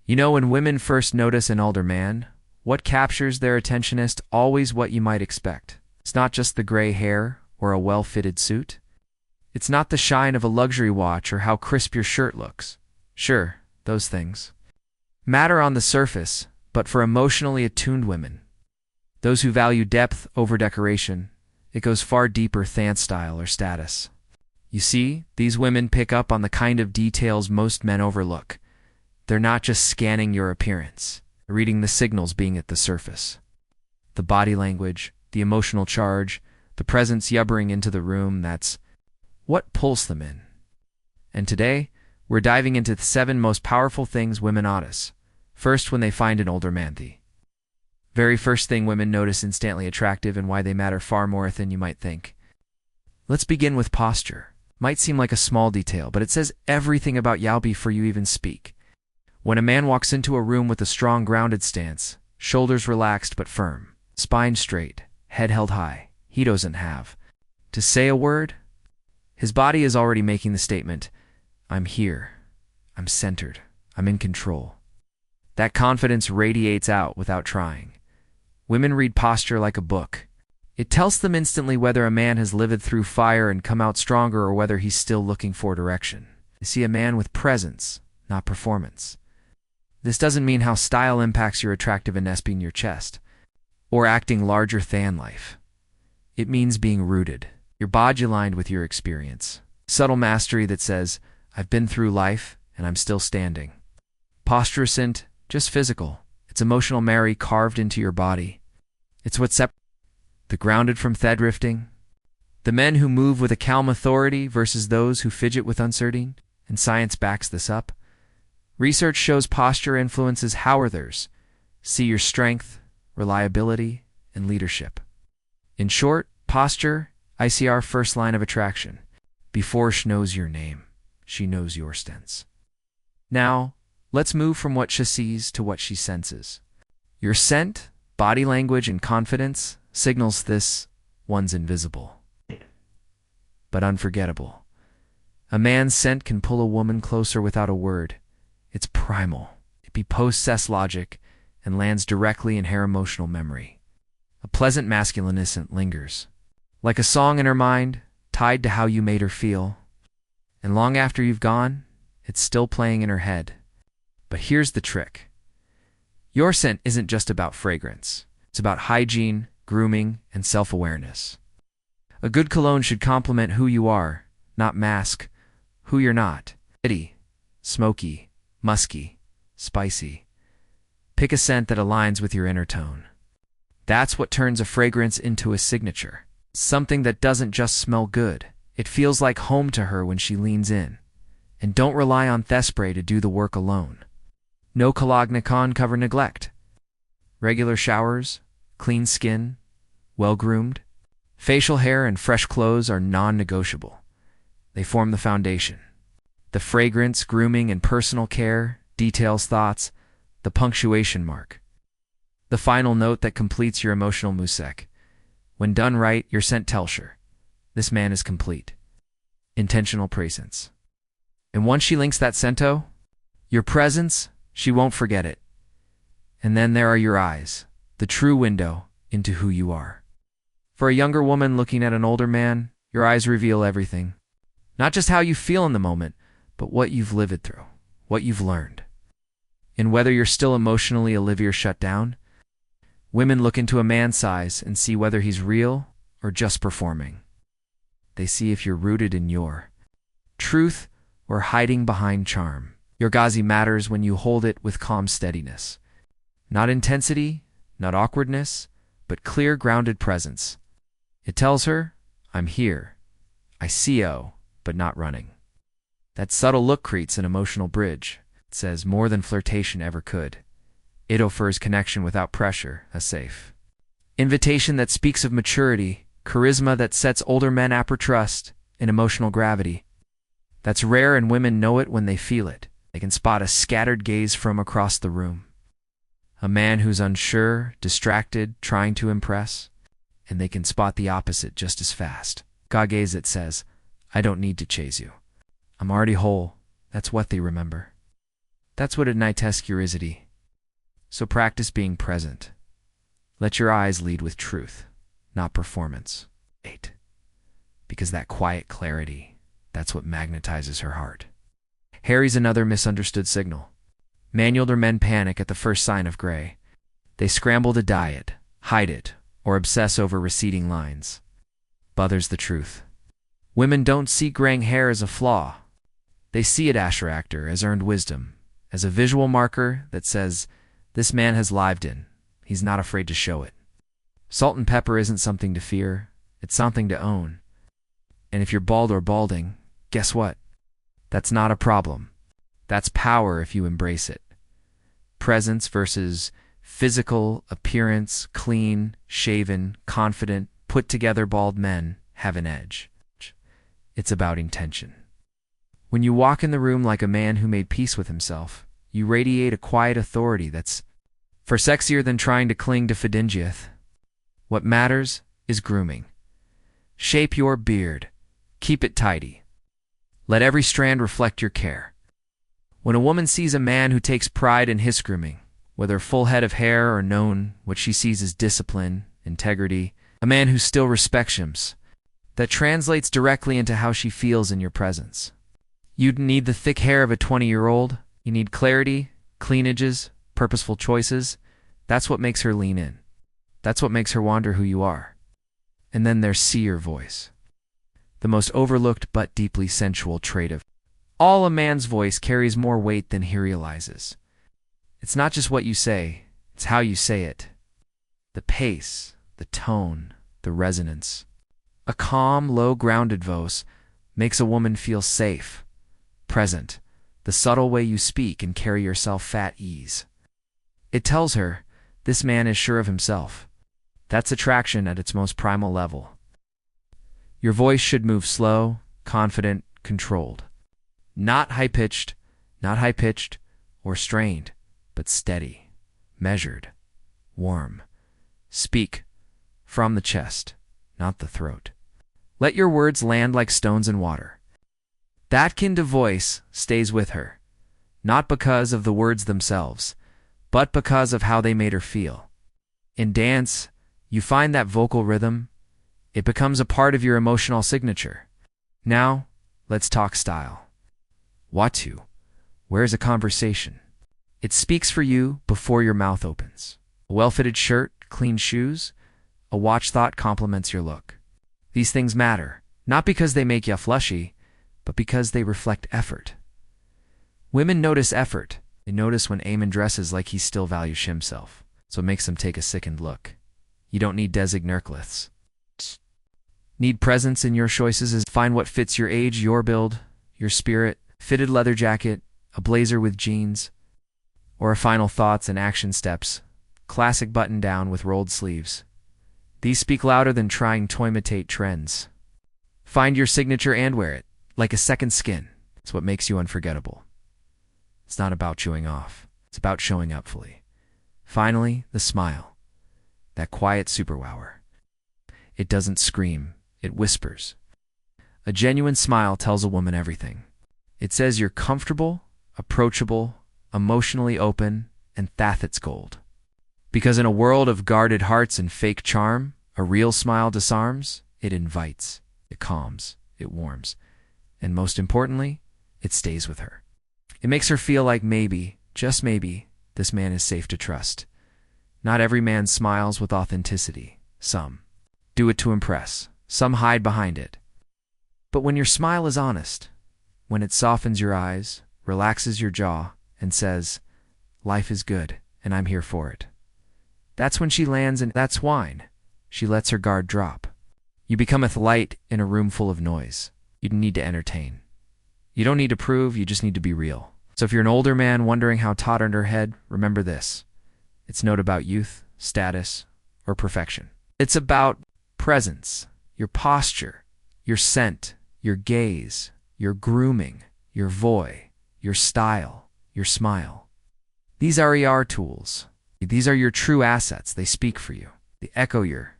You know, when women first notice an older man, what captures their attention is always what you might expect. It's not just the gray hair or a well-fitted suit. It's not the shine of a luxury watch or how crisp your shirt looks. Sure, those things matter on the surface, but for emotionally attuned women, those who value depth over decoration, it goes far deeper than style or status. You see, these women pick up on the kind of details most men overlook. They're not just scanning your appearance, they're reading the signals being at the surface. The body language, the emotional charge, the presence yubbering into the room, that's what pulls them in. And today, we're diving into the 7 most powerful things women notice. First, when they find an older man, the very first thing women notice instantly attractive and why they matter far more than you might think. Let's begin with posture. Might seem like a small detail, but it says everything about you before you even speak. When a man walks into a room with a strong, grounded stance, shoulders relaxed but firm, spine straight, head held high, he doesn't have to say a word. His body is already making the statement, I'm here, I'm centered, I'm in control. That confidence radiates out without trying. Women read posture like a book. It tells them instantly whether a man has lived through fire and come out stronger or whether he's still looking for direction. They see a man with presence, not performance. This doesn't mean how style impacts your attractiveness being your chest, or acting larger than life. It means being rooted, your body aligned with your experience. Subtle mastery that says, I've been through life and I'm still standing. Posture isn't just physical. It's emotional memory carved into your body. It's what separates the grounded from the drifting, the men who move with a calm authority versus those who fidget with uncertainty, and science backs this up. Research shows posture influences how others see your strength, reliability, and leadership. In short, posture, I see our first line of attraction. Before she knows your name, she knows your stance. Now, let's move from what she sees to what she senses. Your scent, body language, and confidence signals this one's invisible, but unforgettable. A man's scent can pull a woman closer without a word. It's primal. It be possess logic and lands directly in her emotional memory. A pleasant masculineness lingers, like a song in her mind, tied to how you made her feel. And long after you've gone, it's still playing in her head. But here's the trick. Your scent isn't just about fragrance. It's about hygiene, grooming, and self-awareness. A good cologne should complement who you are, not mask who you're not. Heady, smoky, musky, spicy. Pick a scent that aligns with your inner tone. That's what turns a fragrance into a signature. Something that doesn't just smell good. It feels like home to her when she leans in. And don't rely on spray to do the work alone. No Colognicon cover neglect. Regular showers, clean skin, well-groomed, facial hair and fresh clothes are non-negotiable. They form the foundation. The fragrance, grooming, and personal care, details thoughts, the punctuation mark. The final note that completes your emotional mosaic. When done right, your scent tells her, this man is complete. Intentional presence. And once she links that scento, your presence, she won't forget it. And then there are your eyes, the true window into who you are. For a younger woman looking at an older man, your eyes reveal everything. Not just how you feel in the moment, but what you've lived through, what you've learned. And whether you're still emotionally alive or shut down, women look into a man's eyes and see whether he's real or just performing. They see if you're rooted in your truth or hiding behind charm. Your gazi matters when you hold it with calm steadiness. Not intensity, not awkwardness, but clear, grounded presence. It tells her, I'm here. I see you, but not running. That subtle look creates an emotional bridge. It says more than flirtation ever could. It offers connection without pressure, a safe invitation that speaks of maturity, charisma that sets older men upper trust, and emotional gravity. That's rare, and women know it when they feel it. They can spot a scattered gaze from across the room. A man who's unsure, distracted, trying to impress, and they can spot the opposite just as fast. God gaze that says, I don't need to chase you. I'm already whole. That's what they remember. That's what ignites curiosity. So practice being present. Let your eyes lead with truth, not performance. 8. Because that quiet clarity, that's what magnetizes her heart. Harry's another misunderstood signal. Manual men panic at the first sign of gray. They scramble to dye it, hide it, or obsess over receding lines. But there's the truth. Women don't see graying hair as a flaw. They see it as character, as earned wisdom, as a visual marker that says, this man has lived in. He's not afraid to show it. Salt and pepper isn't something to fear. It's something to own. And if you're bald or balding, guess what? That's not a problem. That's power if you embrace it. Presence versus physical appearance, clean, shaven, confident, put-together bald men have an edge. It's about intention. When you walk in the room like a man who made peace with himself, you radiate a quiet authority that's far sexier than trying to cling to Fidingiath. What matters is grooming. Shape your beard. Keep it tidy. Let every strand reflect your care. When a woman sees a man who takes pride in his grooming, whether full head of hair or known what she sees as discipline, integrity, a man who still respects him, that translates directly into how she feels in your presence. You need the thick hair of a 20-year-old. You need clarity, clean edges, purposeful choices. That's what makes her lean in. That's what makes her wonder who you are. And then there's see your voice. The most overlooked but deeply sensual trait of all. A man's voice carries more weight than he realizes. It's not just what you say, it's how you say it. The pace, the tone, the resonance. A calm, low-grounded voice makes a woman feel safe, present, the subtle way you speak and carry yourself at ease. It tells her, this man is sure of himself. That's attraction at its most primal level. Your voice should move slow, confident, controlled. Not high-pitched or strained, but steady, measured, warm. Speak from the chest, not the throat. Let your words land like stones in water. That kind of voice stays with her, not because of the words themselves, but because of how they made her feel. In dance, you find that vocal rhythm. It becomes a part of your emotional signature. Now, let's talk style. Watu, where's a conversation? It speaks for you before your mouth opens. A well-fitted shirt, clean shoes, a watch thought complements your look. These things matter, not because they make you flushy, but because they reflect effort. Women notice effort. They notice when Eamon dresses like he still values himself, so it makes them take a sickened look. You don't need designircliths. Need presence in your choices is find what fits your age, your build, your spirit, fitted leather jacket, a blazer with jeans, or a final thoughts and action steps, classic button down with rolled sleeves. These speak louder than trying to imitate trends. Find your signature and wear it, like a second skin. It's what makes you unforgettable. It's not about showing off. It's about showing up fully. Finally, the smile. That quiet superwower. It doesn't scream. It whispers. A genuine smile tells a woman everything. It says you're comfortable, approachable, emotionally open, and that's gold. Because in a world of guarded hearts and fake charm, a real smile disarms, it invites, it calms, it warms, and most importantly, it stays with her. It makes her feel like maybe, just maybe, this man is safe to trust. Not every man smiles with authenticity. Some do it to impress. Some hide behind it. But when your smile is honest, when it softens your eyes, relaxes your jaw, and says, life is good, and I'm here for it. That's when she lands, and that's wine. She lets her guard drop. You become a light in a room full of noise. You don't need to entertain. You don't need to prove, you just need to be real. So if you're an older man wondering how Todd earned her head, remember this. It's not about youth, status, or perfection. It's about presence, your posture, your scent, your gaze, your grooming, your voice, your style, your smile. These are ER tools. These are your true assets. They speak for you. They echo your